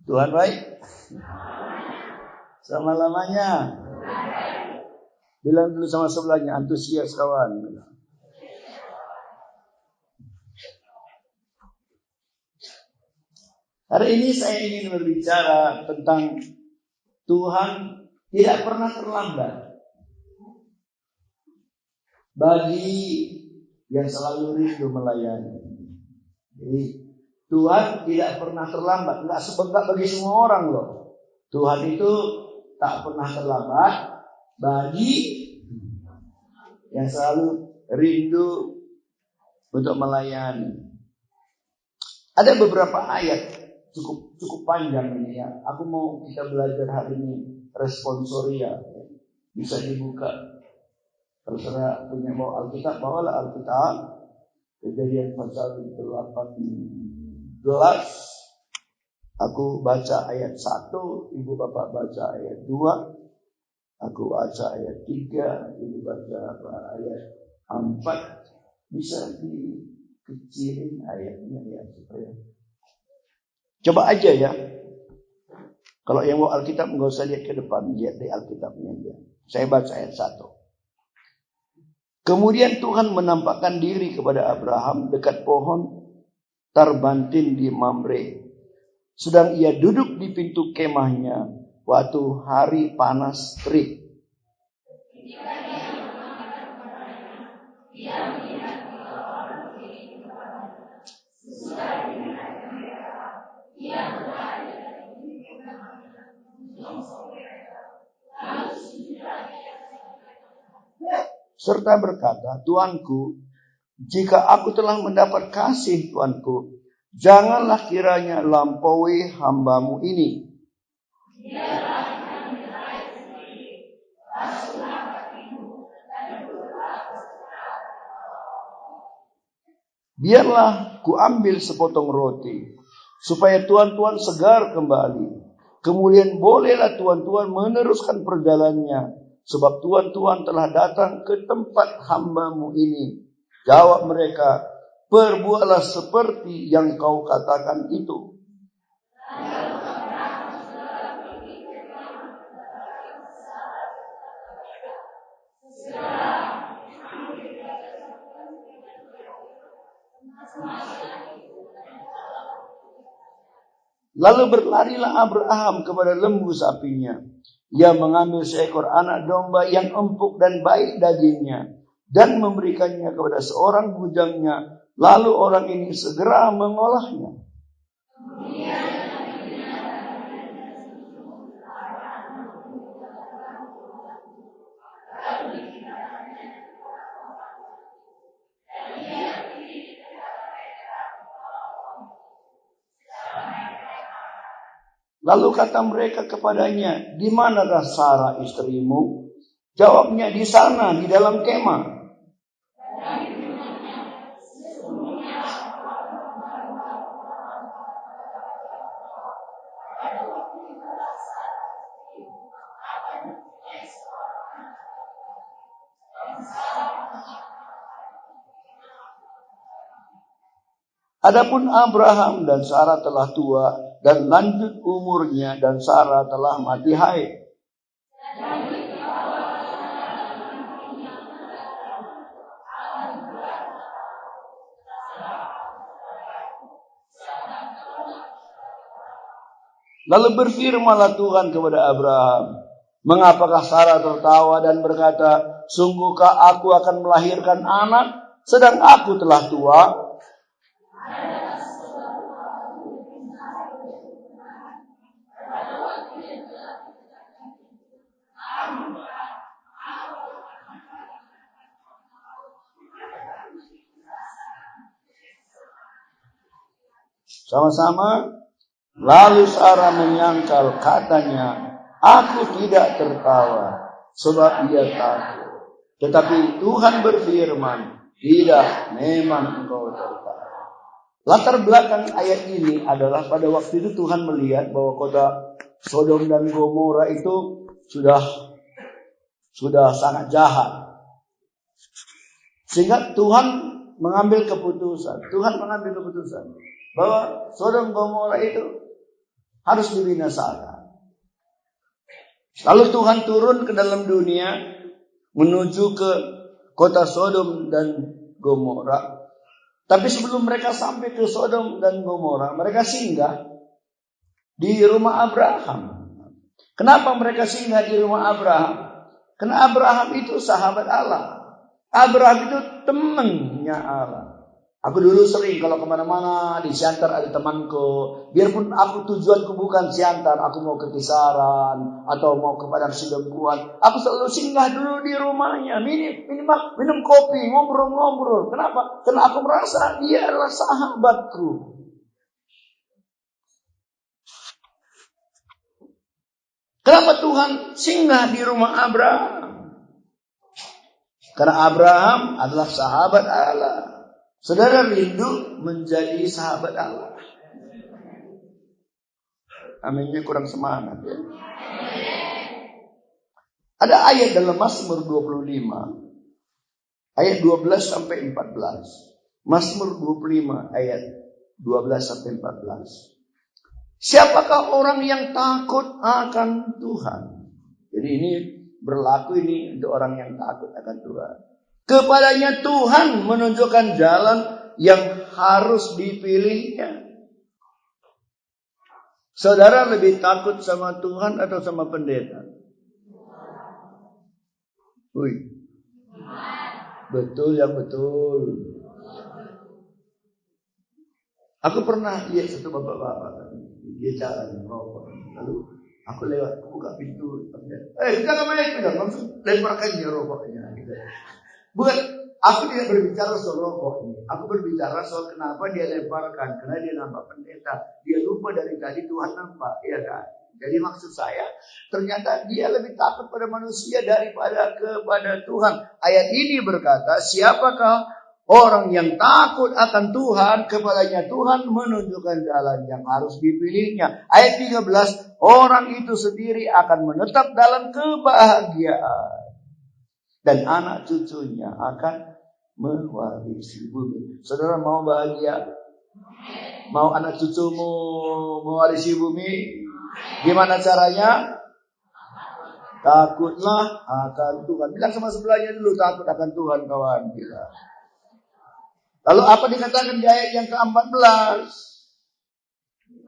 Tuhan baik. Selama-lamanya. Bilang dulu sama sebelahnya, antusias kawan. Hari ini saya ingin berbicara tentang Tuhan tidak pernah terlambat bagi yang selalu rindu melayani. Jadi Tuhan tidak pernah terlambat, enggak sebentar bagi semua orang loh. Tuhan itu tak pernah terlambat bagi yang selalu rindu untuk melayani. Ada beberapa ayat cukup panjang ini ya. Aku mau kita belajar hari ini responsoria. Bisa dibuka. Terserah punya bawa Alkitab, bawalah Alkitab. Kejadian pasal 18. Aku baca ayat 1, ibu bapak baca ayat 2. Aku baca ayat 3, ibu baca ayat 4. Bisa dikecilin ayatnya ya supaya. Coba aja ya. Kalau yang mau Alkitab nggak usah lihat ke depan, lihat di Alkitabnya aja. Saya baca ayat 1. Kemudian Tuhan menampakkan diri kepada Abraham dekat pohon tarbantin di Mamre. Sedang ia duduk di pintu kemahnya waktu hari panas terik. Serta berkata, Tuanku, jika aku telah mendapat kasih Tuanku, janganlah kiranya lampaui hambamu ini. Biarlah ku ambil sepotong roti, supaya tuan-tuan segar kembali. Kemudian bolehlah tuan-tuan meneruskan perjalanannya, sebab tuan-tuan telah datang ke tempat hambamu ini. Jawab mereka, perbuatlah seperti yang kau katakan itu. Lalu berlarilah Abraham kepada lembu sapinya. Ia mengambil seekor anak domba yang empuk dan baik dagingnya dan memberikannya kepada seorang bujangnya. Lalu orang ini segera mengolahnya. Lalu kata mereka kepadanya, di manakah Sarah istrimu? Jawabnya, di sana, di dalam kemah. Adapun Abraham dan Sarah telah tua dan lanjut umurnya, dan Sarah telah mati haid. Lalu berfirmanlah Tuhan kepada Abraham, mengapakah Sarah tertawa dan berkata, sungguhkah aku akan melahirkan anak, sedang aku telah tua? Sama-sama. Lalu Sarah menyangkal, katanya, aku tidak tertawa, sebab ia takut. Tetapi Tuhan berfirman, tidak, memang engkau tertawa. Latar belakang ayat ini adalah pada waktu itu Tuhan melihat bahwa kota Sodom dan Gomora itu sudah sangat jahat. Sehingga Tuhan mengambil keputusan bahwa Sodom Gomora itu harus dibinasakan. Lalu Tuhan turun ke dalam dunia menuju ke kota Sodom dan Gomora. Tapi sebelum mereka sampai ke Sodom dan Gomora, mereka singgah di rumah Abraham. Kenapa mereka singgah di rumah Abraham? Karena Abraham itu sahabat Allah. Abraham itu temannya Allah. Aku dulu sering kalau kemana-mana di Siantar ada temanku. Biarpun aku tujuanku bukan Siantar, aku mau ke Kisaran atau mau ke Padang Sidempuan, aku selalu singgah dulu di rumahnya, minum kopi, ngobrol-ngobrol. Kenapa? Karena aku merasa dia adalah sahabatku. Kenapa Tuhan singgah di rumah Abraham? Karena Abraham adalah sahabat Allah. Saudara rindu menjadi sahabat Allah? Aminnya kurang semangat ya. Ada ayat dalam Mazmur 25 ayat 12 sampai 14. Mazmur 25 ayat 12 sampai 14. Siapakah orang yang takut akan Tuhan? Jadi ini berlaku ini untuk orang yang takut akan Tuhan. Kepadanya Tuhan menunjukkan jalan yang harus dipilihnya. Saudara lebih takut sama Tuhan atau sama pendeta? Wih. Betul ya betul. Aku pernah lihat satu bapak-bapak, dia jalan merokok. Lalu aku lewat, aku buka pintu. Jangan main pindah, langsung lemparkan dia rokoknya. Bukan, aku tidak berbicara soal rokok ini. Aku berbicara soal kenapa dia lemparkan. Karena dia nampak pendeta. Dia lupa dari tadi Tuhan nampak, ya kan? Jadi maksud saya, ternyata dia lebih takut pada manusia daripada kepada Tuhan. Ayat ini berkata, siapakah orang yang takut akan Tuhan, kepadanya Tuhan menunjukkan jalan yang harus dipilihnya. Ayat 13, orang itu sendiri akan menetap dalam kebahagiaan. Dan anak cucunya akan mewarisi bumi. Saudara mau bahagia? Mau anak cucumu mewarisi bumi? Gimana caranya? Takutlah akan Tuhan. Bilang sama sebelahnya dulu, takut akan Tuhan kawan. Bilang. Lalu apa dikatakan di ayat yang ke-14?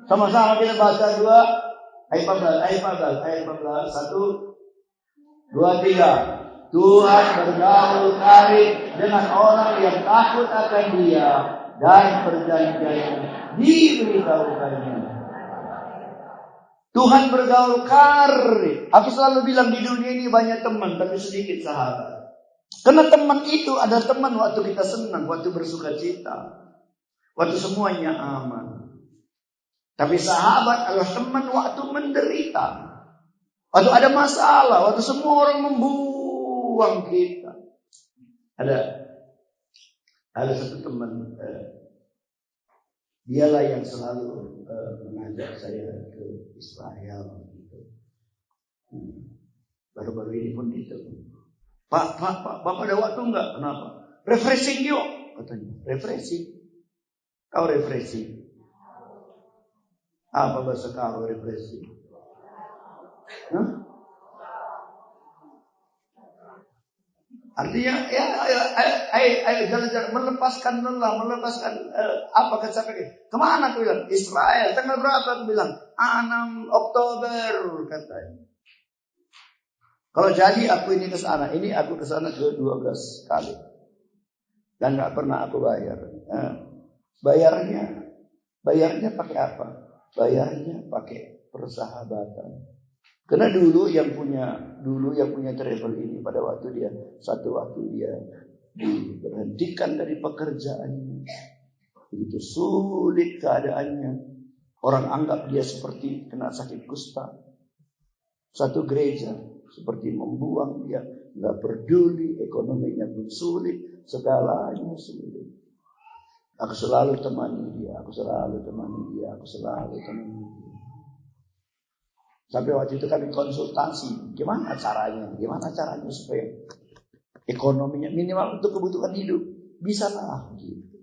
Sama-sama kita baca 2 ayat 14. Ayat 14. 1, 2, 3. Tuhan bergaul karib dengan orang yang takut akan Dia dan perjanjiannya diberitahukannya. Tuhan bergaul karib. Aku selalu bilang di dunia ini banyak teman tapi sedikit sahabat. Karena teman itu adalah teman waktu kita senang, waktu bersuka cita, waktu semuanya aman. Tapi sahabat adalah teman waktu menderita, waktu ada masalah, waktu semua orang membuang kita. Ada satu teman, dialah yang selalu mengajak saya ke Israel. Baru-baru ini pun itu. Pak, Bapak ada waktu enggak? Kenapa? Refreshing yuk, katanya. Refreshing. Kau refreshing. Apa bahasa kau refreshing? Hah? Artinya, ayo jalan-jalan, melepaskan lelah, melepaskan apa kecapean. Kemana aku bilang? Israel. Tanggal berapa aku bilang? 6 Oktober katanya. Kalau jadi aku ini ke sana, ini aku ke sana ke 12 kali. Dan enggak pernah aku bayar. Bayarnya pakai apa? Bayarnya pakai persahabatan. Karena dulu yang punya travel ini pada waktu dia diberhentikan dari pekerjaannya. Begitu sulit keadaannya. Orang anggap dia seperti kena sakit kusta. Satu gereja seperti membuang dia, nggak peduli, ekonominya pun sulit, segalanya sulit. Aku selalu temani dia. Sampai waktu itu kami konsultasi, gimana caranya supaya ekonominya minimal untuk kebutuhan hidup bisa lah gitu.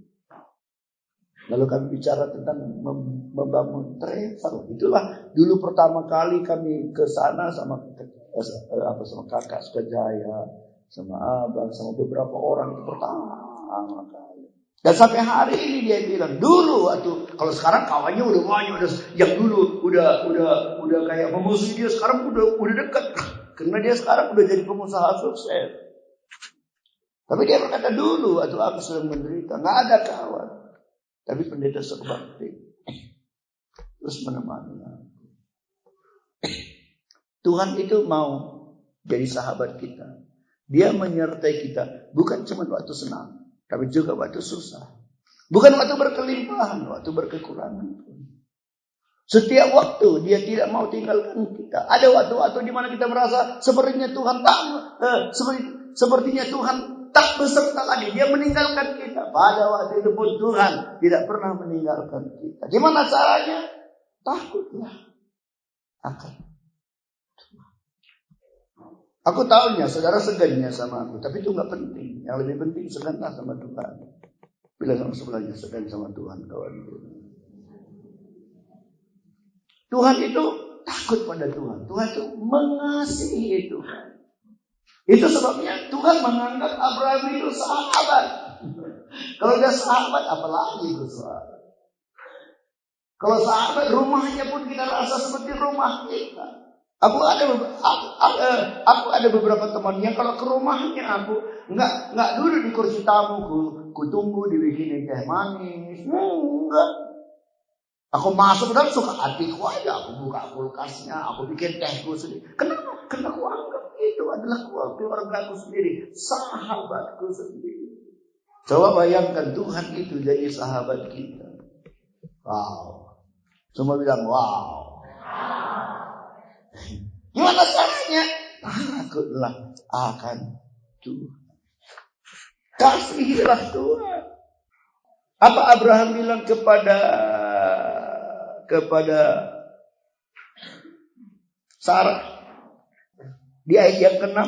Lalu kami bicara tentang membangun travel. Itulah dulu pertama kali kami ke sana sama kakak Sekajaya, sama abang, sama beberapa orang itu pertama kali. Dan sampai hari ini dia bilang dulu waktu, kalau sekarang kawannya udah banyak, yang dulu udah kayak memusuhi dia, sekarang udah dekat karena dia sekarang udah jadi pengusaha sukses. Tapi dia berkata dulu waktu aku sedang menderita nggak ada kawan. Tapi pendeta serbakti terus menemani aku. Tuhan itu mau jadi sahabat kita. Dia menyertai kita bukan cuma waktu senang, tapi juga waktu susah. Bukan waktu berkelimpahan, waktu berkekurangan. Setiap waktu dia tidak mau tinggalkan kita. Ada waktu-waktu di mana kita merasa sepertinya Tuhan sepertinya Tuhan tak beserta lagi. Dia meninggalkan kita. Pada waktu itu pun Tuhan tidak pernah meninggalkan kita. Gimana caranya? Takutlah akan Tuhan. Aku tahunya saudara segannya sama aku. Tapi itu gak penting. Yang lebih penting seganlah sama Tuhan. Bilang sama sebelahnya, segan sama Tuhan kawan. Tuhan itu takut pada Tuhan. Tuhan itu mengasihi Tuhan. Itu sebabnya Tuhan menganggap Abraham itu sahabat. Kalau dia sahabat, apalagi itu sahabat. Kalau sahabat, rumahnya pun kita rasa seperti rumah kita. Aku ada beberapa teman yang kalau ke rumahnya aku nggak duduk di kursi tamu, ku tunggu dibikinin teh manis. Enggak. Aku masuk dan suka hatiku aja. Aku buka kulkasnya, aku bikin tehku sendiri. Kenapa? Karena aku anggap itu adalah keluargaku sendiri, sahabatku sendiri. Coba bayangkan Tuhan itu jadi sahabat kita. Wow. Semua bilang wow. Gimana caranya? Takutlah akan Tuhan. Kasihilah Tuhan. Apa Abraham bilang kepada Sarah di ayat yang ke-6?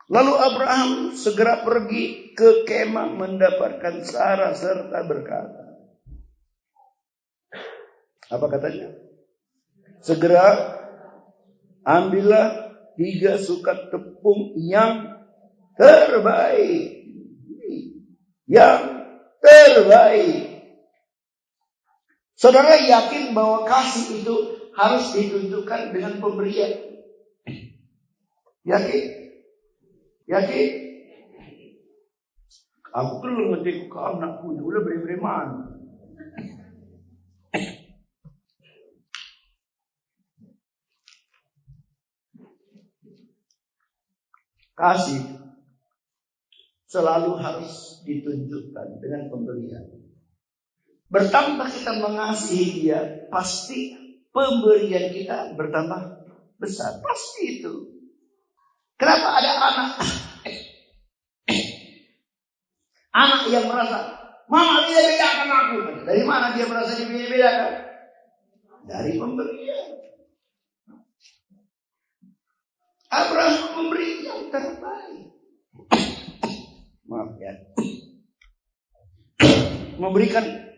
Lalu Abraham segera pergi ke kemah mendapatkan Sarah serta berkata. Apa katanya? Segera ambillah 3 sukat tepung yang terbaik. Yang terbaik. Saudara yakin bahwa kasih itu harus ditunjukkan dengan pemberian? Yakin? Yakin? Aku belum ngerti kau anak punya, udah beri-beri mana? Kasih selalu harus ditunjukkan dengan pemberian. Bertambah kita mengasihi dia, pasti pemberian kita bertambah besar. Pasti itu. Kenapa ada anak yang merasa, mama dia bedakan aku. Dari mana dia merasa dibedakan? Dari pemberian. Abraham memberi yang terbaik. Maaf ya. Memberikan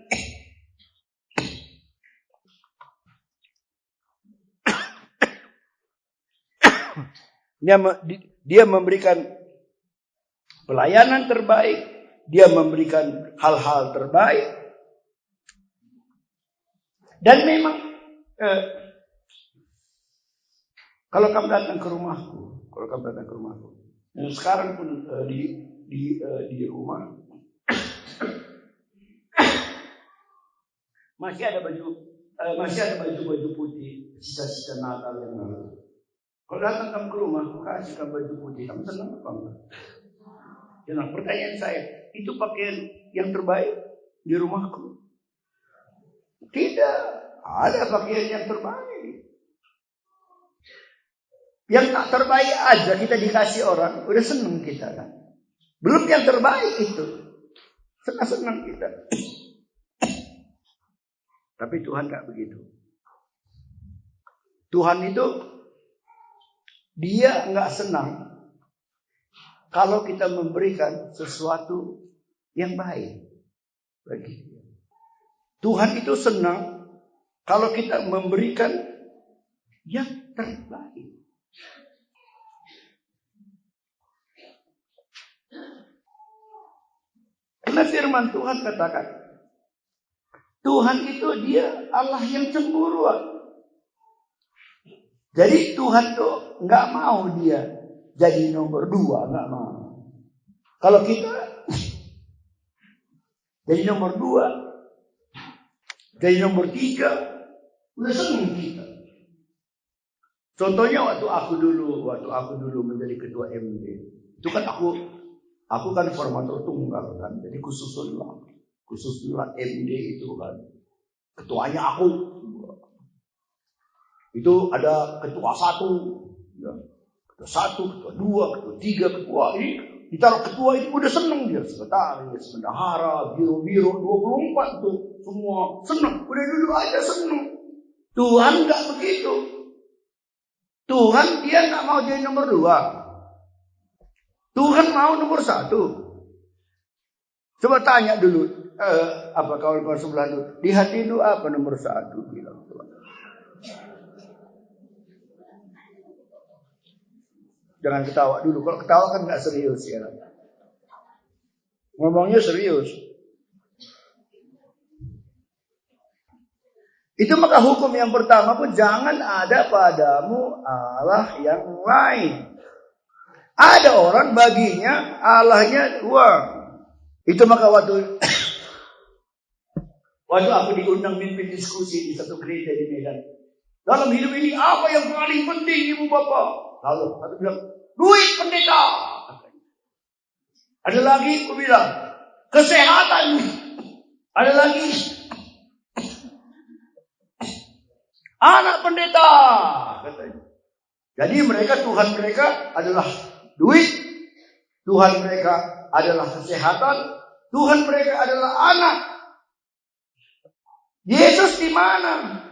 dia memberikan pelayanan terbaik, dia memberikan hal-hal terbaik. Dan memang kalau kamu datang ke rumahku, dan sekarang pun di rumah masih ada baju putih, sisa-sisa Natal yang lalu. Kalau datang kamu ke rumah, aku kasih kamu baju putih, kamu senang apa enggak? Jangan, pertanyaan saya, itu pakaian yang terbaik di rumahku? Tidak, ada pakaian yang terbaik. Yang tak terbaik aja kita dikasih orang, udah senang kita kan? Belum yang terbaik itu, senang-senang kita. Tapi Tuhan gak begitu. Tuhan itu dia gak senang kalau kita memberikan sesuatu yang baik bagi dia. Tuhan itu senang kalau kita memberikan yang terbaik. Karena firman Tuhan katakan, Tuhan itu dia Allah yang cemburuan. Jadi Tuhan tuh nggak mau dia jadi nomor 2, nggak mau. Kalau kita jadi nomor 2, jadi nomor 3, udah senang kita. Contohnya waktu aku dulu menjadi ketua MD, itu kan aku kan formator tunggal kan, jadi khususlah MD itu kan, ketuanya aku. Itu ada ketua 1, ya. Ketua 1, ketua 2, ketua 3, ketua ini. Ditaruh ketua itu udah seneng dia. Sekretaris, bendahara, biro-biro 24 tuh. Semua seneng. Udah dulu aja seneng. Tuhan gak begitu. Tuhan dia gak mau jadi nomor 2. Tuhan mau nomor 1. Coba tanya dulu. Apa kawan-kawan sebelah dulu. Di hati lu apa nomor 1? Bilang Tuhan. Jangan ketawa dulu. Kalau ketawa kan gak serius ya. Ngomongnya serius. Itu maka hukum yang pertama pun jangan ada padamu Allah yang lain. Ada orang baginya Allahnya uang. Itu maka waktu aku diundang mimpin diskusi di satu gereja di Medan. Dalam hidup ini apa yang paling penting ibu bapak? Lalu aku bilang, duit pendeta. Ada lagi aku bilang, kesehatan. Ada lagi, anak pendeta. Katanya. Jadi Tuhan mereka adalah duit. Tuhan mereka adalah kesehatan. Tuhan mereka adalah anak. Yesus di mana?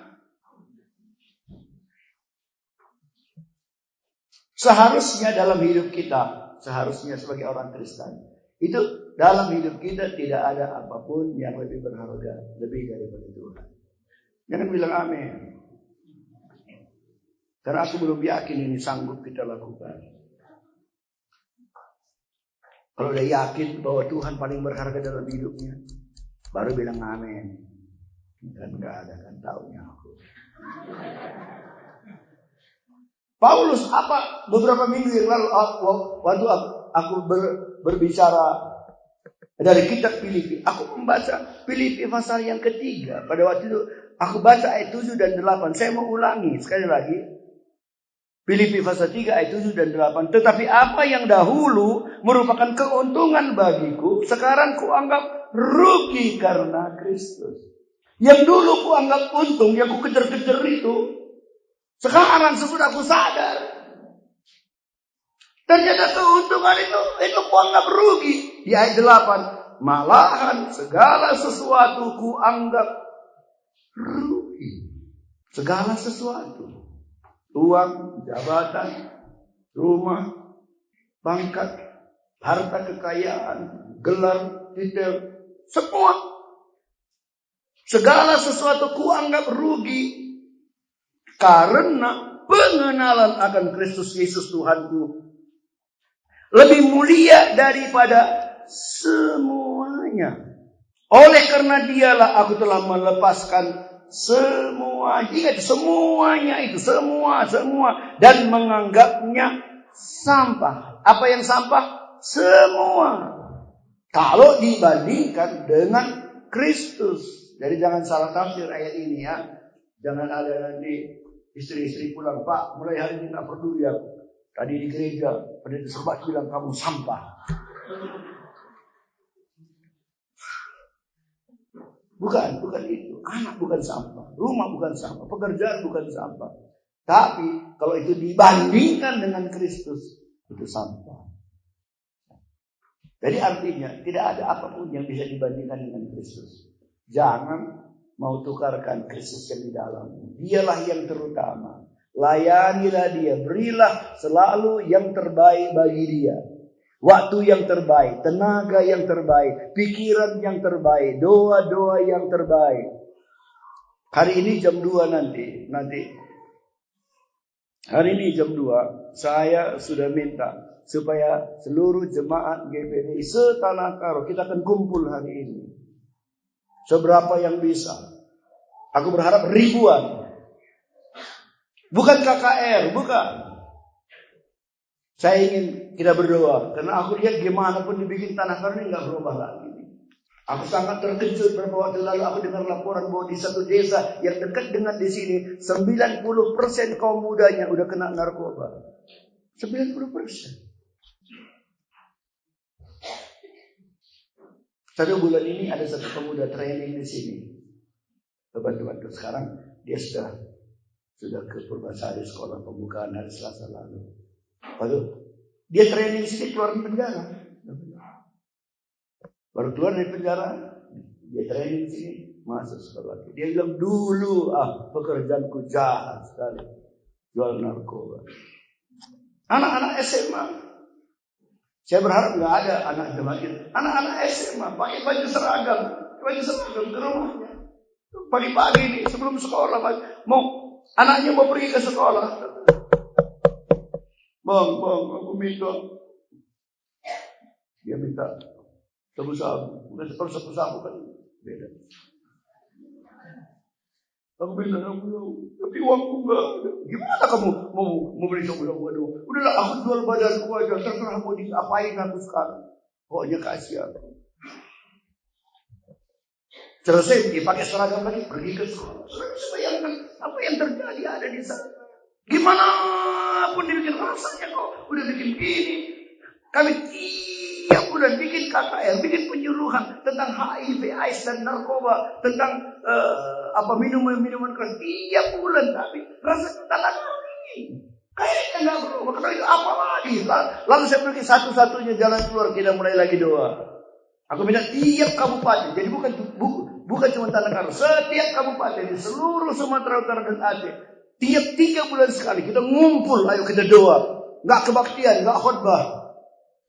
Seharusnya dalam hidup kita, seharusnya sebagai orang Kristen, itu dalam hidup kita tidak ada apapun yang lebih berharga, lebih daripada Tuhan. Jangan bilang amin. Karena aku belum yakin ini sanggup kita lakukan. Kalau udah yakin bahwa Tuhan paling berharga dalam hidupnya, baru bilang amin. Dan gak ada kan taunya aku. Paulus beberapa minggu yang lalu waktu aku berbicara dari kitab Filipi, aku membaca Filipi pasal yang ketiga. Pada waktu itu aku baca ayat 7 dan 8. Saya mau ulangi sekali lagi. Filipi pasal 3 ayat 7 dan 8. Tetapi apa yang dahulu merupakan keuntungan bagiku, sekarang kuanggap rugi karena Kristus. Yang dulu kuanggap untung, yang ku kejar-kejar itu, sekarang sesudah aku sadar, ternyata keuntungan itu kuanggap rugi. Di ayat 8, malahan segala sesuatu kuanggap rugi. Segala sesuatu. Uang, jabatan, rumah, pangkat, harta kekayaan, gelar, titel, semua. Segala sesuatu kuanggap rugi. Karena pengenalan akan Kristus Yesus Tuhanku lebih mulia daripada semuanya. Oleh karena dialah aku telah melepaskan semua. Ingat, semuanya itu. Semua. Dan menganggapnya sampah. Apa yang sampah? Semua. Kalau dibandingkan dengan Kristus. Jadi jangan salah tafsir ayat ini ya. Jangan ada nanti istri-istri pulang, Pak, mulai hari ini tak peduli aku. Tadi di gereja, pendeta Serbat bilang kamu sampah. Bukan itu. Anak bukan sampah, rumah bukan sampah, pekerjaan bukan sampah. Tapi kalau itu dibandingkan dengan Kristus, itu sampah. Jadi artinya tidak ada apapun yang bisa dibandingkan dengan Kristus. Jangan mau tukarkan Kristus yang di dalammu. Dialah yang terutama. Layanilah dia. Berilah selalu yang terbaik bagi dia. Waktu yang terbaik. Tenaga yang terbaik. Pikiran yang terbaik. Doa-doa yang terbaik. Hari ini jam 2 nanti. Hari ini jam 2 saya sudah minta supaya seluruh jemaat GPDI setanah Karo kita akan kumpul hari ini. Seberapa yang bisa. Aku berharap ribuan. Bukan KKR, bukan. Saya ingin kita berdoa karena aku lihat gimana pun dibikin tanah Karo ini nggak berubah lagi. Aku sangat terkejut beberapa waktu lalu aku dengar laporan bahwa di satu desa yang dekat dengan di sini 90% kaum mudanya udah kena narkoba. 90%. Satu bulan ini ada satu pemuda training di sini. Teman-teman, sekarang dia sudah ke Purbasari sekolah pembukaan hari Selasa lalu. Lalu dia training di sini keluar dari penjara. Baru keluar dari penjara, dia training di sini, masuk sekolah. Dia bilang dulu pekerjaanku jahat sekali, jual narkoba. Anak-anak SMA, saya berharap nggak ada anak jemaat. Anak-anak SMA pakai baju seragam ke rumahnya. Pagi-pagi ini sebelum sekolah, anaknya mau pergi ke sekolah. Bang, aku minta. Dia minta sabu-sabu. Bukan kalau sabu-sabu kan beda. Aku bilang, tapi uangku enggak ada. Gimana kamu mau beli sabu-sabu? Udahlah, aku jual badanku aja. Terserah mau diapain aku sekarang. Pokoknya kasih aku. Selesai dia pakai seragam lagi pergi ke sekolah. Saudara bisa bayangkan apa yang terjadi ada di sana. Gimana pun dibikin rasanya kok udah bikin gini. Kami tiap bulan bikin KKR, bikin penyuluhan tentang HIV, AIDS dan narkoba, tentang minuman keras tiap bulan, tapi rasanya tak ada lagi. Kayaknya nggak berubah. Karena itu apa lagi? Lalu saya pergi satu-satunya jalan keluar, kita mulai lagi doa. Aku minta tiap kabupaten, jadi bukan cuma Tanah Karo, setiap kabupaten di seluruh Sumatera Utara dan Aceh, tiap 3 bulan sekali kita ngumpul, ayo kita doa. Nggak kebaktian, nggak khotbah,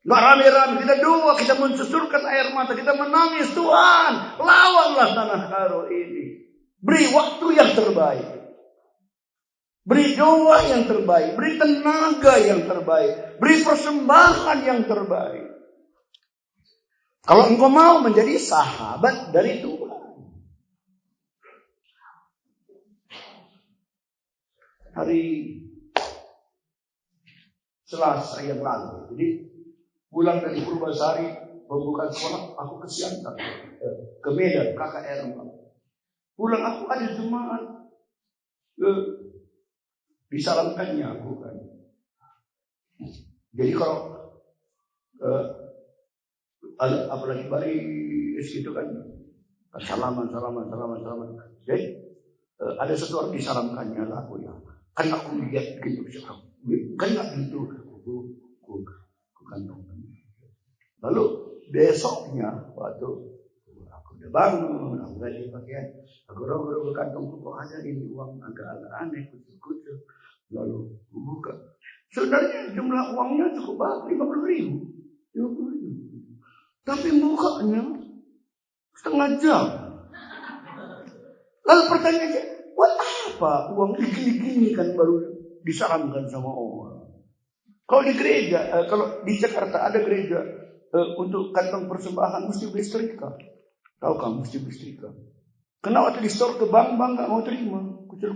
nggak rame-rame, kita doa, kita mensusurkan air mata, kita menangis. Tuhan, lawanlah Tanah Karo ini. Beri waktu yang terbaik, beri doa yang terbaik, beri tenaga yang terbaik, beri persembahan yang terbaik. Kalau engkau mau menjadi sahabat dari Tuhan. Hari Selasa yang lalu, jadi pulang dari Purbasari pembukaan sekolah, aku ke Siantar, ke Medan, KKR. Pulang aku ada jemaat, disalamkannya aku kan. Jadi kalau apalagi baris gitu kan, salaman. Jadi ada satu orang disalamkannya lah aku ya. Kan aku lihat gitu, kan nggak gitu. Aku kantongkan. Lalu besoknya waktu aku udah bangun, aku ganti pakaian, aku rogo ke kantongku, kok ada ini uang agak aneh, kucur. Lalu aku buka. Sebenarnya jumlah uangnya cukup banyak, 50.000. Tapi bukanya setengah jam. Lalu pertanyaannya, buat apa uang gini kan baru disalamkan sama orang? Kalau di gereja, kalau di Jakarta ada gereja untuk kantong persembahan mesti beli setrika. Tahu kamu mesti beli setrika. Karena waktu di store ke bank nggak mau terima, kucur.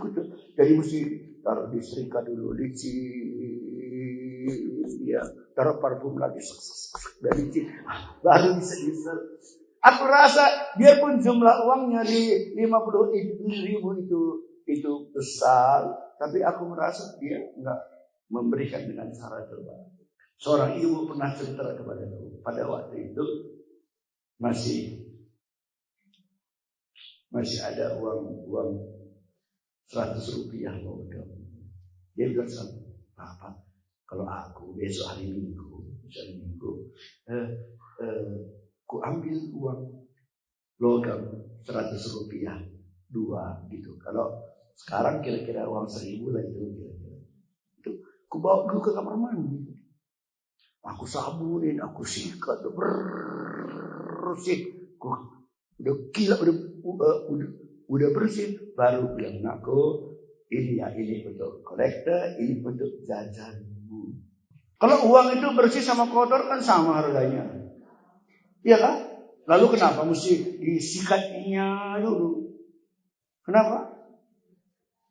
Jadi mesti taruh di setrika dulu, ya, taruh parfum lagi, dari baru bisa diser. Aku rasa biarpun jumlah uangnya di 50.000 itu besar, tapi aku merasa dia enggak memberikan dengan cara terbaik. Seorang ibu pernah cerita kepadaku, pada waktu itu masih ada uang 100 rupiah mau dapat. Dia bilang sama Bapak, kalau aku besok hari Minggu, ku ambil uang logam 100 rupiah 2 gitu. Kalau sekarang kira-kira uang 1.000 lah itu kira-kira. Itu ku bawa dulu ke kamar mandi. Aku sabunin, aku sikat, bersih. Udah gila, udah Udah bersih, baru bilang ngaku, ini untuk kolektor, ini untuk jajanmu. Kalau uang itu bersih sama kotor kan sama harganya. Iya kan? Lalu kenapa mesti disikatnya dulu? Kenapa?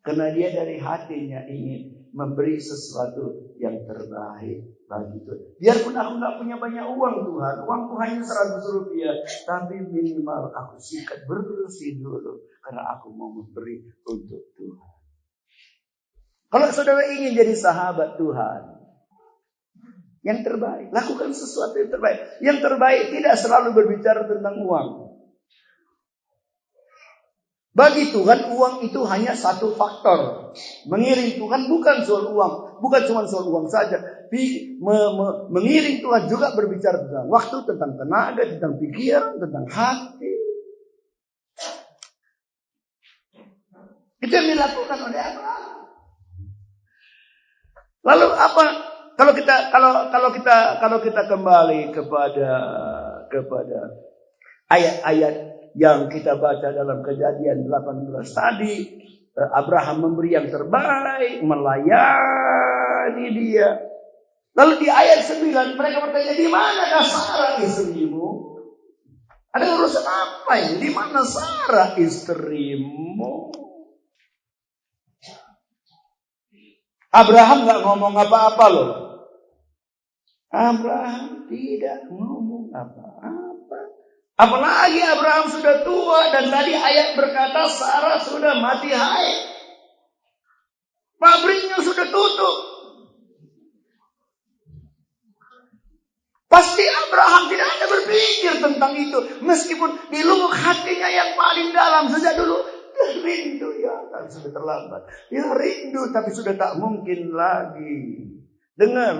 Karena dia dari hatinya ingin memberi sesuatu yang terbaik bagi Tuhan. Biarpun aku nggak punya banyak uang Tuhan, uangku hanya 100 rupiah, tapi minimal aku sikat bersih dulu karena aku mau memberi untuk Tuhan. Kalau saudara ingin jadi sahabat Tuhan, yang terbaik, lakukan sesuatu yang terbaik. Yang terbaik tidak selalu berbicara tentang uang. Bagi Tuhan uang itu hanya satu faktor. Mengiring Tuhan bukan soal uang, bukan cuma soal uang saja. Mengiring Tuhan juga berbicara tentang waktu, tentang tenaga, tentang pikiran, tentang hati. Itu yang dilakukan oleh Abraham. Lalu apa? Kalau kita kembali kepada ayat-ayat yang kita baca dalam Kejadian 18 tadi, Abraham memberi yang terbaik, melayani dia. Lalu di ayat 9 mereka bertanya, di manakah Sarah istrimu? Ada urusan apa ini? Di mana Sarah istrimu? Abraham nggak ngomong apa-apa loh. Abraham tidak ngomong apa-apa. Apalagi Abraham sudah tua dan tadi ayat berkata Sarah sudah mati haid. Pabriknya sudah tutup. Pasti Abraham tidak ada berpikir tentang itu. Meskipun di lubuk hatinya yang paling dalam sejak dulu. Dia rindu ya, kan sudah terlambat. Dia rindu tapi sudah tak mungkin lagi. Dengar.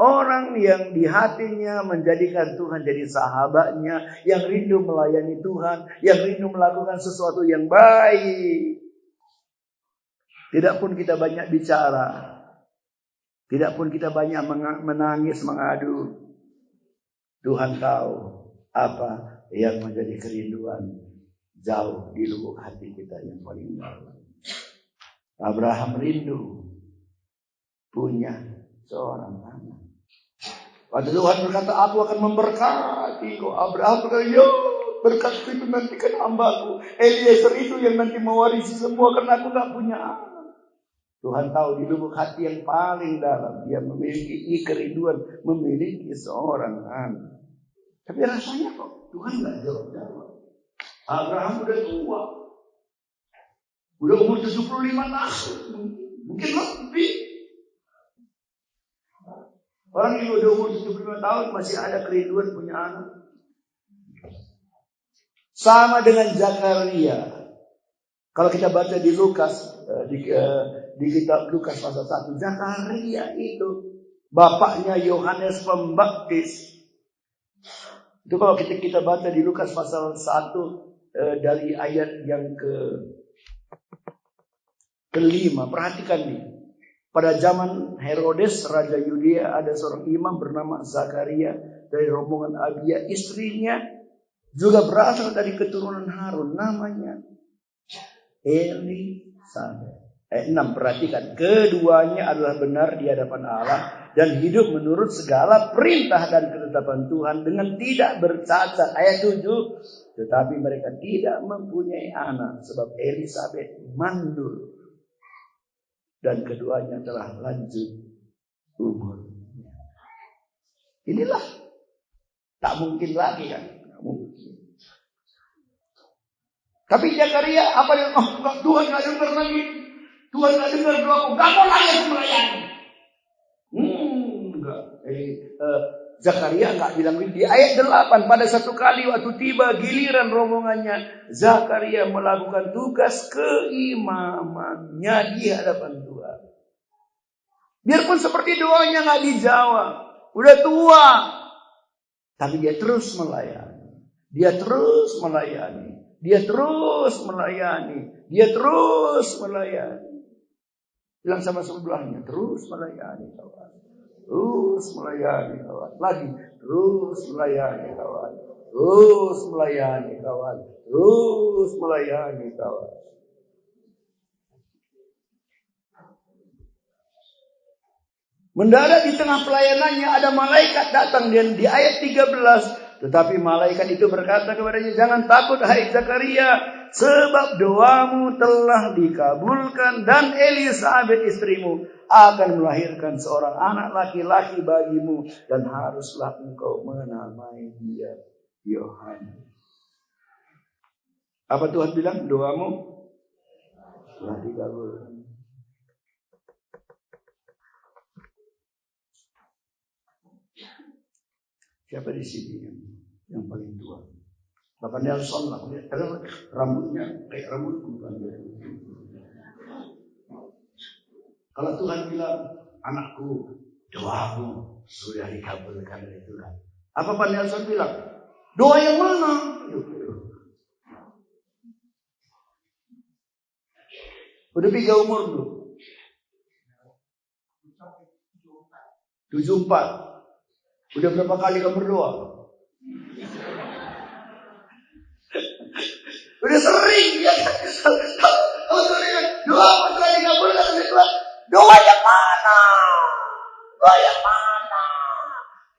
Orang yang di hatinya menjadikan Tuhan jadi sahabatnya, yang rindu melayani Tuhan, yang rindu melakukan sesuatu yang baik. Tidak pun kita banyak bicara, tidak pun kita banyak menangis, mengadu. Tuhan tahu apa yang menjadi kerinduan jauh di lubuk hati kita yang paling dalam. Abraham rindu punya seorang anak. Waktu Tuhan berkata, aku akan memberkati kau. Abraham berkata, ya berkat itu nantikan hambaku. Eliezer itu yang nanti mewarisi semua karena aku gak punya anak. Tuhan tahu di lubuk hati yang paling dalam dia memiliki kerinduan memiliki seorang anak. Tapi rasanya kok Tuhan gak jawab. Abraham udah tua. Udah umur 75 tahun. Mungkin lebih. Orang yang udah umur 75 tahun masih ada kerinduan punya anak. Sama dengan Zakaria. Kalau kita baca di Lukas, di kitab Lukas pasal 1, Zakaria itu bapaknya Yohanes Pembaptis. Itu kalau kita baca di Lukas pasal 1 dari ayat yang kelima, perhatikan nih. Pada zaman Herodes, Raja Yudea, ada seorang imam bernama Zakaria dari rombongan Abia. Istrinya juga berasal dari keturunan Harun. Namanya Elisabet. 6, perhatikan. Keduanya adalah benar di hadapan Allah dan hidup menurut segala perintah dan ketetapan Tuhan dengan tidak bercacat. Ayat 7. Tetapi mereka tidak mempunyai anak sebab Elisabet mandul. Dan keduanya telah lanjut umurnya. Inilah tak mungkin lagi kan? Tak mungkin. Tapi Zakaria apa yang Tuhan nggak dengar lagi? Tuhan nggak dengar doaku. Gak mau lagi melayani. Enggak. Zakaria nggak bilang di ayat 8. Pada satu kali waktu tiba giliran rombongannya, Zakaria melakukan tugas keimamannya di hadapan Tuhan. Biarpun seperti doanya nggak dijawab, udah tua, tapi dia terus melayani. Dia terus melayani. Dia terus melayani. Dia terus melayani. Bilang sama sebelahnya, terus melayani kawan. Terus melayani kawan. Lagi, terus melayani kawan. Terus melayani kawan. terus melayani kawan. Mendadak di tengah pelayanannya ada malaikat datang, dan di ayat 13, tetapi malaikat itu berkata kepadanya, jangan takut hai Zakaria, sebab doamu telah dikabulkan, dan Elisabet istrimu akan melahirkan seorang anak laki-laki bagimu, dan haruslah engkau menamai dia Yohanes. Apa Tuhan bilang? Doamu telah dikabulkan. Siapa di sini yang paling tua? Bapak Nelson lah, karena rambutnya kayak rambutku kan. Kalau Tuhan bilang, anakku, doamu sudah dikabulkan oleh Tuhan. Apa Pak Nelson bilang? Doa yang mana? Udah 3 umur belum? 74. Udah berapa kali kamu berdoa? Udah sering ya. Kalau doa telah dikabulkan oleh Tuhan. Doa yang mana? Doa yang mana?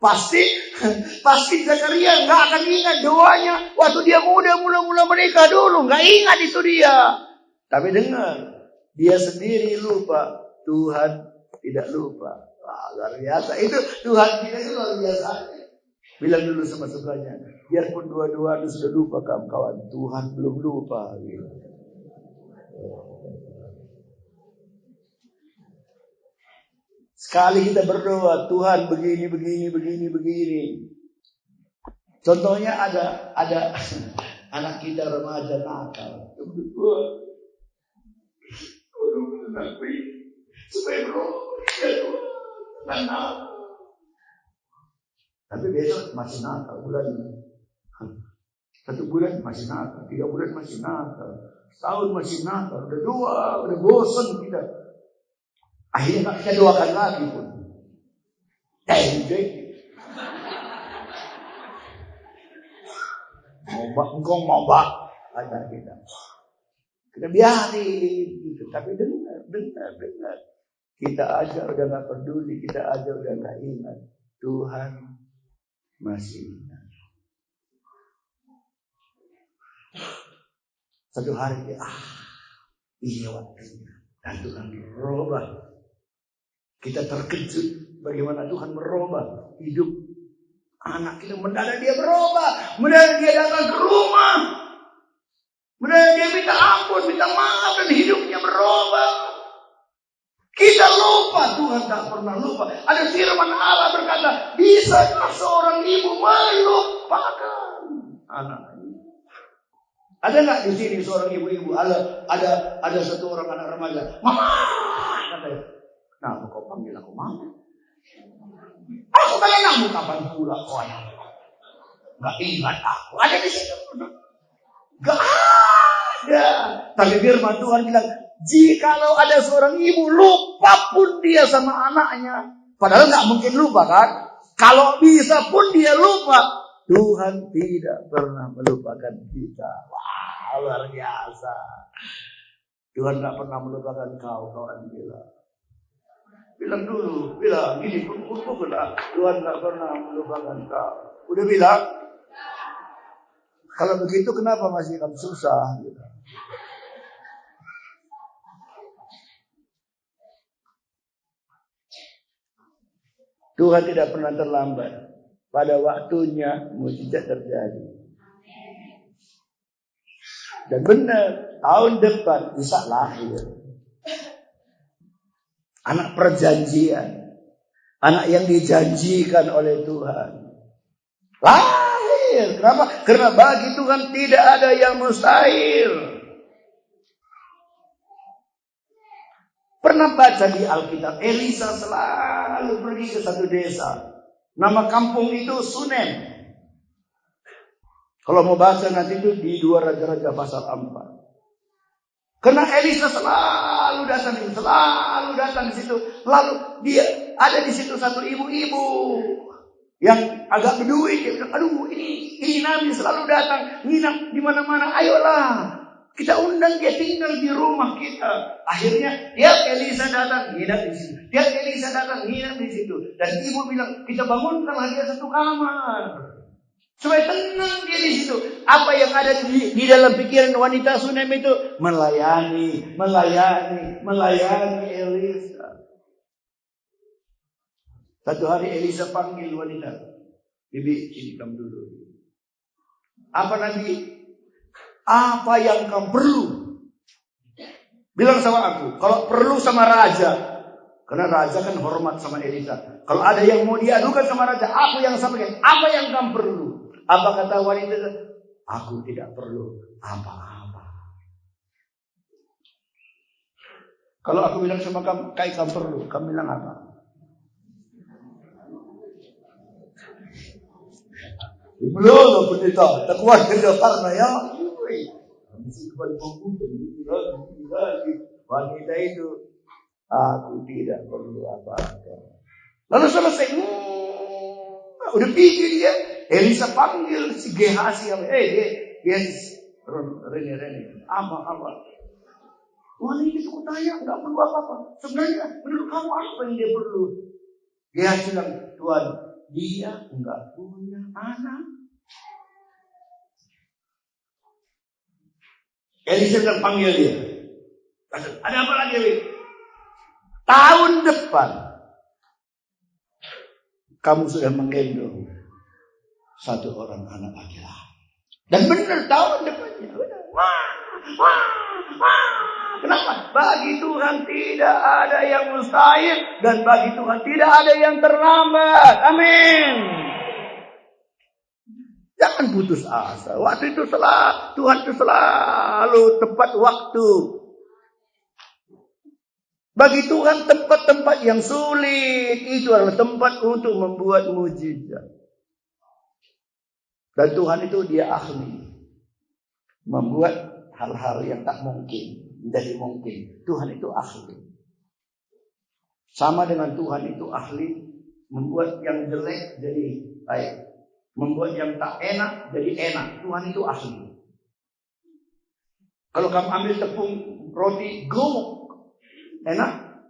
Pasti Zakaria nggak akan ingat doanya waktu dia mula menikah dulu, nggak ingat itu dia. Tapi dengar, dia sendiri lupa, Tuhan tidak lupa. Wah, luar biasa. Itu Tuhan kita itu luar biasa. Bilang dulu sama saudaranya, biarpun dua-dua sudah lupa kawan-kawan, Tuhan belum lupa. Gitu. Sekali kita berdoa, Tuhan begini. Contohnya ada anak kita remaja nakal. Supaya tapi besok masih nakal, bulan 1 bulan masih nakal, 3 bulan masih nakal, setahun masih nakal, udah bosan kita. Akhirnya kita doakan lagi pun. Mau ada kita. Kita biarin gitu, tapi dengar. Kita aja udah gak peduli, kita aja udah gak ingat. Tuhan masih ingat. Satu hari dia, ini waktunya. Dan Tuhan merubah. Kita terkejut bagaimana Tuhan merubah hidup anak kita. Mendadak dia berubah. Mendadak dia datang ke rumah. Mendadak dia minta ampun, minta maaf, dan hidupnya berubah. Kita lupa, Tuhan tak pernah lupa. Ada firman Allah berkata, bisakah seorang ibu melupakan anaknya? Ada nggak di sini seorang ibu-ibu? Ada satu orang anak remaja, mama, katanya. Nah, kau panggil aku mama? Aku tanya kamu kapan pula kau anak? Gak ingat aku. Ada di situ? Gak ada. Tapi firman Tuhan bilang, jikalau ada seorang ibu lupa pun dia sama anaknya, padahal nggak mungkin lupa kan? Kalau bisa pun dia lupa, Tuhan tidak pernah melupakan kita. Wah, luar biasa. Tuhan nggak pernah melupakan kau, kawan bilang dulu, gini, Tuhan nggak pernah melupakan kau. Udah bilang, kalau begitu kenapa masih kamu susah? Gitu. Tuhan tidak pernah terlambat. Pada waktunya mujizat terjadi. Dan benar, tahun depan bisa lahir anak perjanjian, anak yang dijanjikan oleh Tuhan. Lahir. Kenapa? Karena bagi Tuhan tidak ada yang mustahil. Pernah baca di Alkitab, Elisa selalu pergi ke satu desa. Nama kampung itu Sunem. Kalau mau baca nanti itu di 2 Raja-Raja pasal 4. Karena Elisa selalu datang di situ. Lalu dia ada di situ satu ibu-ibu Yang agak berduit, dia bilang, aduh ini Nabi selalu datang, nginap di mana-mana, ayolah. Kita undang dia tinggal di rumah kita. Akhirnya tiap Elisa datang, nginap di situ. Tiap Elisa datang, nginap di situ. Dan ibu bilang, kita bangunkanlah dia satu kamar. Supaya tenang dia di situ. Apa yang ada di dalam pikiran wanita Sunem itu? Melayani Elisa. Satu hari Elisa panggil wanita. Bibi, sini kamu dulu. Apa Nabi? Apa yang kamu perlu? Bilang sama aku. Kalau perlu sama raja. Karena raja kan hormat sama Elisa. Kalau ada yang mau diadukan sama raja, aku yang sampaikan. Apa yang kamu perlu? Apa kata wanita? Aku tidak perlu apa-apa. Kalau aku bilang sama kamu, kamu perlu. Kamu bilang apa? Belum pendeta, tak kuat kerja karena ya. Wanita itu, aku tidak perlu apa-apa. Lalu selesai, udah pikir dia. Elisa panggil si Gehazi, Rene, apa? Wanita itu kutanya, nggak perlu apa-apa. Sebenarnya menurut kamu apa yang dia perlu? Gehazi bilang, Tuhan, dia nggak punya anak. Elisa bilang panggil dia. Ada apa lagi? Tahun depan kamu sudah menggendong satu orang anak laki-laki. Dan benar tahun depannya. Kenapa? Bagi Tuhan tidak ada yang mustahil dan bagi Tuhan tidak ada yang terlambat. Amin. Jangan putus asa. Waktu itu Tuhan itu selalu tepat waktu. Bagi Tuhan tempat-tempat yang sulit itu adalah tempat untuk membuat mujizat. Dan Tuhan itu dia ahli membuat hal-hal yang tak mungkin menjadi mungkin. Tuhan itu ahli. Sama dengan Tuhan itu ahli membuat yang jelek jadi baik. Membuat yang tak enak jadi enak. Tuhan itu ahli. Kalau kamu ambil tepung roti gemuk, enak?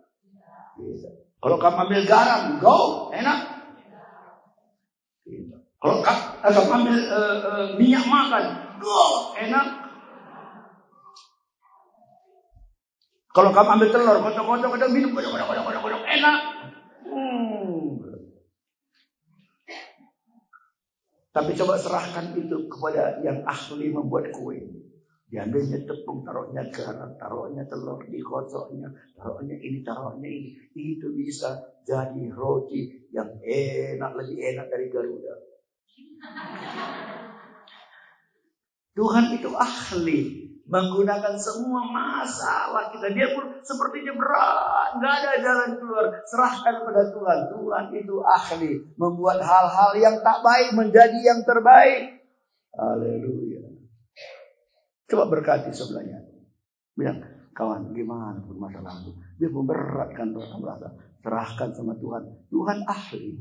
Kalau kamu ambil garam, enak? Kalau kamu ambil minyak makan, enak? Kalau kamu ambil telur, kocok-kocok, minum, kocok, enak? Tapi coba serahkan itu kepada yang ahli membuat kue. Diambilnya tepung, taruhnya garam, taruhnya telur, dikocoknya, taruhnya ini. Itu bisa jadi roti yang enak, lebih enak dari Garuda. Tuhan itu ahli menggunakan semua masalah kita. Dia pun sepertinya berat, nggak ada jalan keluar. Serahkan pada Tuhan. Tuhan itu ahli membuat hal-hal yang tak baik menjadi yang terbaik. Haleluya. Coba berkati sebelahnya. Bilang, kawan, gimana pun masalahmu? Dia pun berat kan merasa. Serahkan sama Tuhan. Tuhan ahli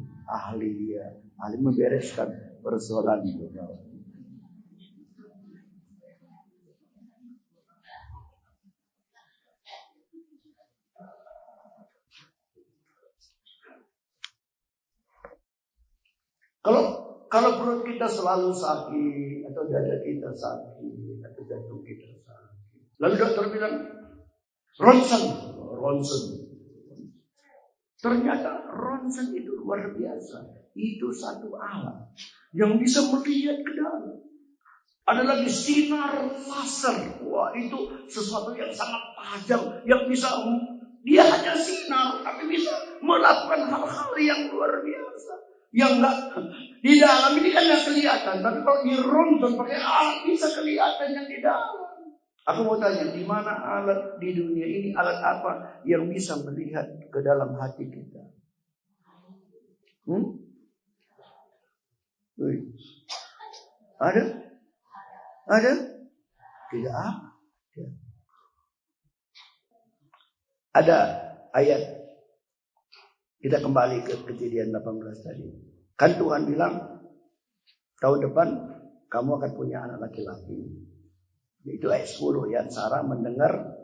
dia, ahli membereskan persoalan itu. Kalau perut kita selalu sakit, atau dada kita sakit, atau jantung kita sakit, lalu dokter bilang ronsen. Ternyata ronsen itu luar biasa. Itu satu alat yang bisa melihat ke dalam. Ada lagi sinar laser. Wah, itu sesuatu yang sangat tajam, yang bisa dia hanya sinar, tapi bisa melakukan hal-hal yang luar biasa. Yang enggak di dalam ini kan nggak kelihatan, tapi kalau di ronsen pakai alat bisa kelihatan yang di dalam. Aku mau tanya, di mana alat di dunia ini, alat apa yang bisa melihat ke dalam hati kita? Ada? Tidak ada. Ada ayat. Kita kembali ke Kejadian 18 tadi. Kan Tuhan bilang, tahun depan kamu akan punya anak laki-laki. Itu ayat 10 ya. Sarah mendengar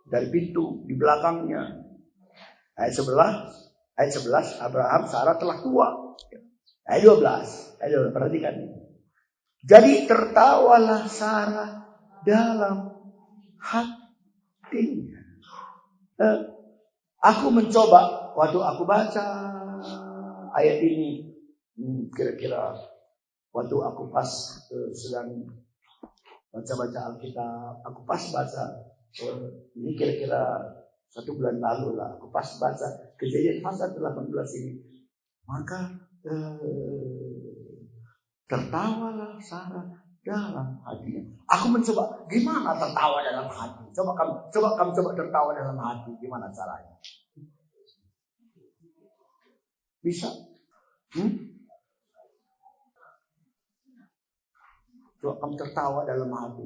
dari pintu di belakangnya. Ayat 11 Abraham, Sarah telah tua. Ayat 12 perhatikan ini. Jadi tertawalah Sarah dalam hatinya. Aku mencoba waktu aku baca ayat ini, kira-kira waktu aku pas sedang baca Alkitab, aku pas baca ini kira-kira 1 bulan lalu lah, aku pas baca Kejadian pasal 18 ini, maka tertawalah Sarah dalam hatinya. Aku mencoba gimana tertawa dalam hati. Coba kamu tertawa dalam hati, gimana caranya? Bisa? Coba kamu tertawa dalam hati.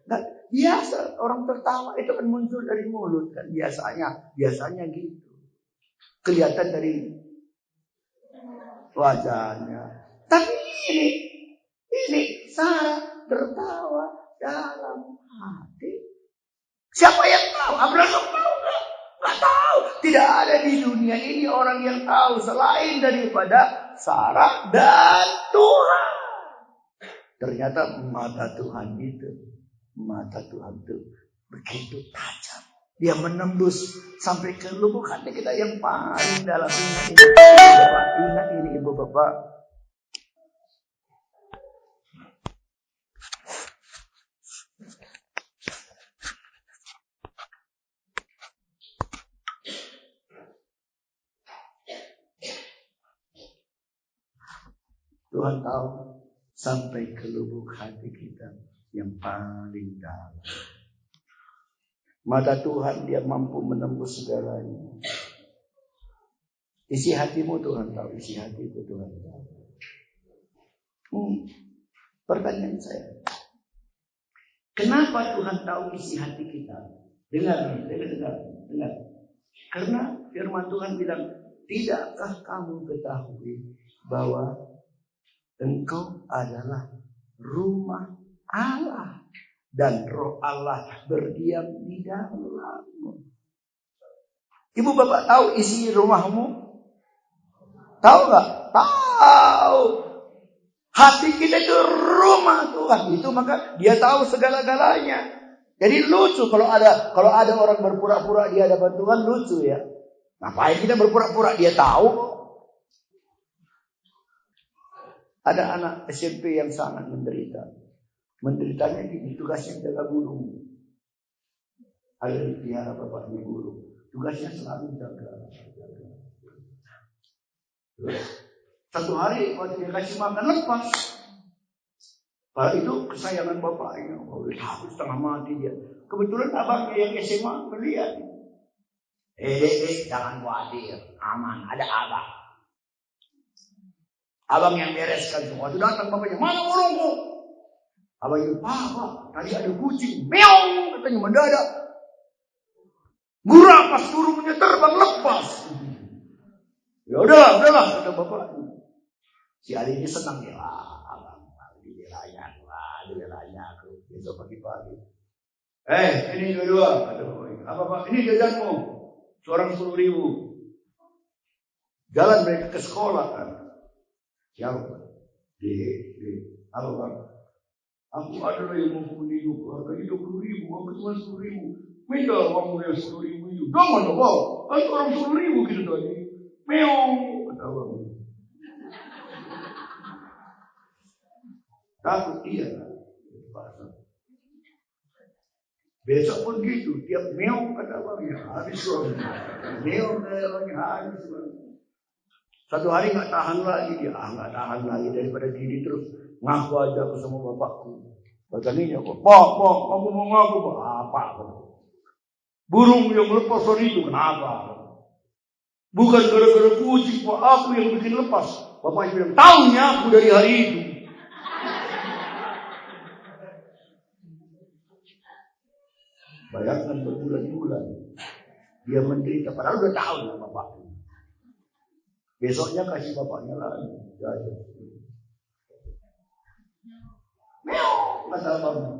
Nah, biasa orang tertawa itu kan muncul dari mulut kan, biasanya gitu. Kelihatan dari wajahnya. Tapi ini Sarah tertawa dalam hati. Siapa yang tahu? Abraham tahu nggak? Nggak tahu. Tidak ada di dunia ini orang yang tahu selain daripada Sarah dan Tuhan. Ternyata mata Tuhan itu begitu tajam. Dia menembus sampai ke lubuk hati kita yang paling dalam. Ingat ini ibu bapak. Tuhan tahu sampai ke lubuk hati kita yang paling dalam. Mata Tuhan, dia mampu menembus segalanya. Isi hatimu Tuhan tahu, isi hatiku Tuhan tahu. Pertanyaan saya, kenapa Tuhan tahu isi hati kita? Dengar. Karena firman Tuhan bilang, tidakkah kamu ketahui bahwa engkau adalah rumah Allah dan roh Allah berdiam di dalammu. Ibu bapak tahu isi rumahmu? Tahu nggak? Tahu. Hati kita itu rumah Tuhan. Itu maka dia tahu segala-galanya. Jadi lucu kalau ada orang berpura-pura di hadapan Tuhan, lucu ya. Ngapain kita berpura-pura dia tahu? Ada anak SMP yang sangat menderita. Menderitanya gini, tugasnya jaga burung. Ada dipelihara bapaknya burung. Tugasnya selalu jaga. Satu hari waktu dia kasih makan lepas. Kalau itu kesayangan bapaknya. Takut setengah mati dia. Kebetulan abangnya yang SMA melihat. Jangan khawatir. Aman, ada abang. Abang yang bereskan semua. Itu datang bapaknya. Mana burungku? Abang itu, Pak, tadi ada kucing. Meong, katanya mendadak. Gurah pas burungnya terbang lepas. Ya udahlah, kata bapak. Si Ali ini senang ya, abang, dibelanya aku. Besok pagi-pagi. Ini dua-dua, kata bapak. Apa Pak? Ini jajanmu. Seorang 10.000. Jalan mereka ke sekolah kan. Siapa? Apa Pak? Aku adalah yang mempunyai harganya 20.000, aku cuma 10.000. Minta uangmu yang 10.000 itu. Jangan Pak, aku orang 10.000 gitu tadi. Meong, kata abang. Takut dia. Besok pun gitu, tiap meong kata abangnya, habis uang. Meong kata abangnya, habis uang. Satu hari nggak tahan lagi dia, nggak tahan lagi daripada gini terus ngaku aja aku sama bapakku. Katanya kok, Pak, aku mau ngaku Pak. Apa? Burung yang lepas hari itu kenapa? Bukan gara-gara kucing Pak, aku yang bikin lepas. Bapak bilang, tahunya aku dari hari itu. Bayangkan berbulan-bulan dia menderita, padahal udah tahu ya bapaknya. Besoknya kasih bapaknya lagi. Meow, kata abangnya.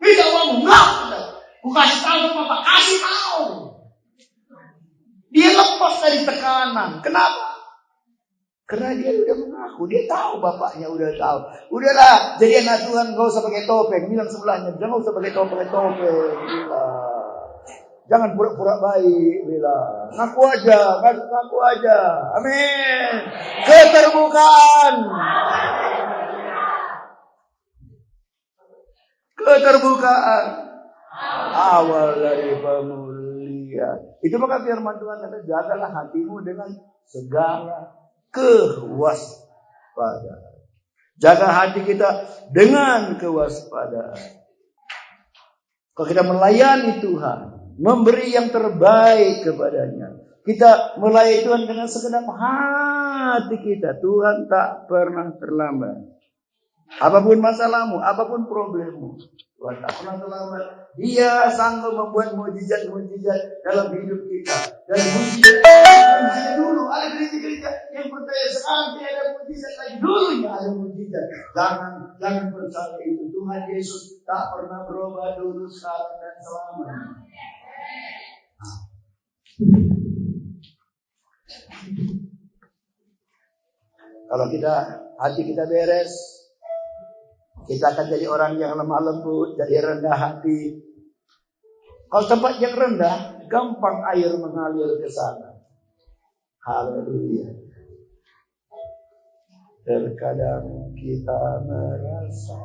Tidak mau enggak. Ku kasih tahu sama bapak, kasih tahu. Dia lepas dari tekanan. Kenapa? Karena dia udah mengaku, dia tahu bapaknya udah tahu. Udahlah, jadi anak Tuhan gak usah pakai topeng. Bilang sebelahnya, jangan usah pakai topeng. Jangan pura-pura baik, bilang. Ngaku aja. Amin. Keterbukaan. Awal dari pemulihan. Itu maka firman Tuhan kata, jagalah hatimu dengan segala kewaspadaan. Jaga hati kita dengan kewaspadaan. Kalau kita melayani Tuhan, memberi yang terbaik kepadanya, kita melayani Tuhan dengan segenap hati kita, Tuhan tak pernah terlambat. Apapun masalahmu, apapun problemmu, Tuhan tak pernah terlambat. Dia sanggup membuat mujizat-mujizat dalam hidup kita. Dan mujizat hanya dulu ada gereja-gereja yang percaya sekarang tidak ada mujizat lagi. Dulunya ada mujizat. Jangan percaya itu. Tuhan Yesus tak pernah berubah dulu, sekarang dan selamanya. Kalau hati kita beres, kita akan jadi orang yang lemah lembut, jadi rendah hati. Kalau tempat yang rendah, gampang air mengalir ke sana. Haleluya. Terkadang kita merasa